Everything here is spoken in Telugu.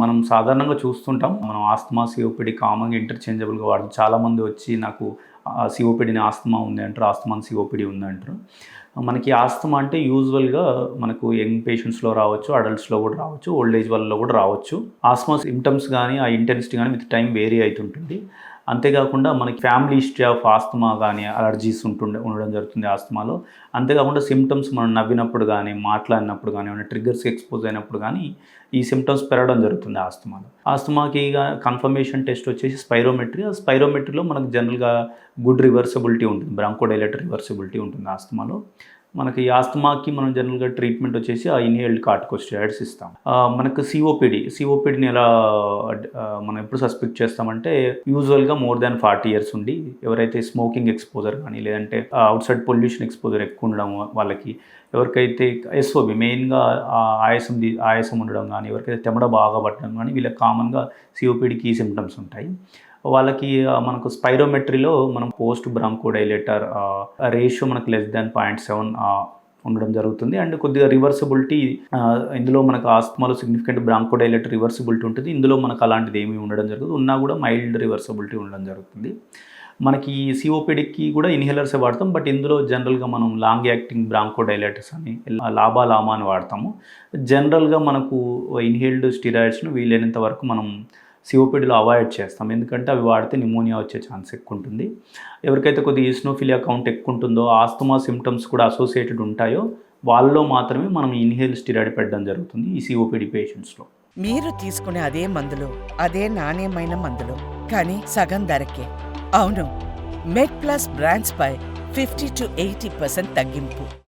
మనం సాధారణంగా చూస్తుంటాం. మనం ఆస్తమా, సీఓపీడీ కామన్‌గా ఇంటర్‌చేంజబుల్‌గా వాడతాం. చాలామంది వచ్చి నాకు సీఓపీడీని ఆస్తమా ఉంది అంటారు. ఆస్తమాని సీఓపీడీ ఉందంటారు. మనకి ఆస్తమా అంటే యూజువల్‌గా మనకు యంగ్ పేషెంట్స్‌లో రావచ్చు, అడల్ట్స్‌లో కూడా రావచ్చు, ఓల్డ్ ఏజ్ వాళ్ళలో కూడా రావచ్చు. ఆస్తమా సింప్టమ్స్ గానీ, ఆ ఇంటెన్సిటీ గానీ విత్ టైమ్ వేరీ అయితుంటుంది. అంతేకాకుండా మనకి ఫ్యామిలీ హిస్టరీ ఆఫ్ ఆస్తమా గానీ, అలర్జీస్ ఉండడం జరుగుతుంది ఆస్తమాలో. అంతేకాకుండా సింప్టమ్స్ మనం నవ్వినప్పుడు గానీ, మాట్లాడినప్పుడు గానీ, ఏమైనా ట్రిగ్గర్స్‌కి ఎక్స్‌పోజ్ అయినప్పుడు గానీ, ఈ సింప్టమ్స్ పెరగడం జరుగుతుంది ఆస్తమాలో. ఆస్తమాకి కన్ఫర్మేషన్ టెస్ట్ వచ్చేసి స్పైరోమెట్రీ. ఆ స్పైరోమెట్రీలో మనకు జనరల్‌గా గుడ్ రివర్సిబిలిటీ ఉంటుంది. బ్రాంకోడైలేటర్ రివర్సిబిలిటీ ఉంటుంది ఆస్తమాలో. మనకి ఆస్తమాకి మనం జనరల్‌గా ట్రీట్మెంట్ వచ్చేసి ఆ ఇన్‌హేల్డ్ కార్టికోస్టెరాయిడ్స్ ఇస్తాం. మనకు సీఓపీడీని ఎలా మనం ఎప్పుడు సస్పెక్ట్ చేస్తామంటే యూజువల్‌గా మోర్ దాన్ 40 ఇయర్స్ ఉండి ఎవరైతే స్మోకింగ్ ఎక్స్‌పోజర్ గానీ, లేదంటే ఔట్‌సైడ్ పొల్యూషన్ ఎక్స్‌పోజర్ ఎక్కువ ఉండడం వాళ్ళకి, ఎవరికైతే ఎస్ఓబీ మెయిన్‌గా ఆయాసం ఉండడం గానీ, ఎవరికైతే చెమట బాగా పట్టడం గానీ, వీళ్ళకి కామన్‌గా సీఓపీడీకి ఈ సింప్టమ్స్ ఉంటాయి. వాళ్ళకి మనకు స్పైరోమెట్రీలో మనం పోస్ట్ బ్రాంకోడైలేటర్ రేషియో మనకు లెస్ దాన్ 0.7 ఉండడం జరుగుతుంది. అండ్ కొద్దిగా రివర్సిబిలిటీ ఇందులో మనకు ఆస్తమాలో సిగ్నిఫికెంట్ బ్రాంకోడైలేటర్ రివర్సిబిలిటీ ఉంటుంది. ఇందులో మనకు అలాంటిది ఏమీ ఉండడం జరగదు. ఉన్నా కూడా మైల్డ్ రివర్సిబిలిటీ ఉండడం జరుగుతుంది. మనకి సీఓపీడీకి కూడా ఇన్హేలర్సే వాడతాం. బట్ ఇందులో జనరల్‌గా మనం లాంగ్ యాక్టింగ్ బ్రాంకోడైలేటర్స్ అని లామా అని వాడతాము. జనరల్‌గా మనకు ఇన్హేల్డ్ స్టెరాయిడ్స్‌ను వీలైనంత వరకు మనం సీఓపీడీలో అవాయిడ్ చేస్తాం. ఎందుకంటే అవి వాడితే న్యూమోనియా వచ్చే ఛాన్స్ ఎక్కువ ఉంటుంది. ఎవరికైతే కొద్దిగా ఈసినోఫిలియా కౌంట్ ఎక్కువ ఉంటుందో, ఆస్తమా సింప్టమ్స్ కూడా అసోసియేటెడ్ ఉంటాయో, వాళ్ళలో మాత్రమే మనం ఇన్హేల్ స్టెరాయిడ్ పెట్టడం జరుగుతుంది ఈ సీఓపీడీ పేషెంట్స్‌లో. మీరు తీసుకునే అదే మందులు, అదే నాణ్యమైన మందులు, కానీ సగం ధరకే. అవును, మెడ్ ప్లస్ బ్రాండ్స్ పై 50-80% తగ్గింపు.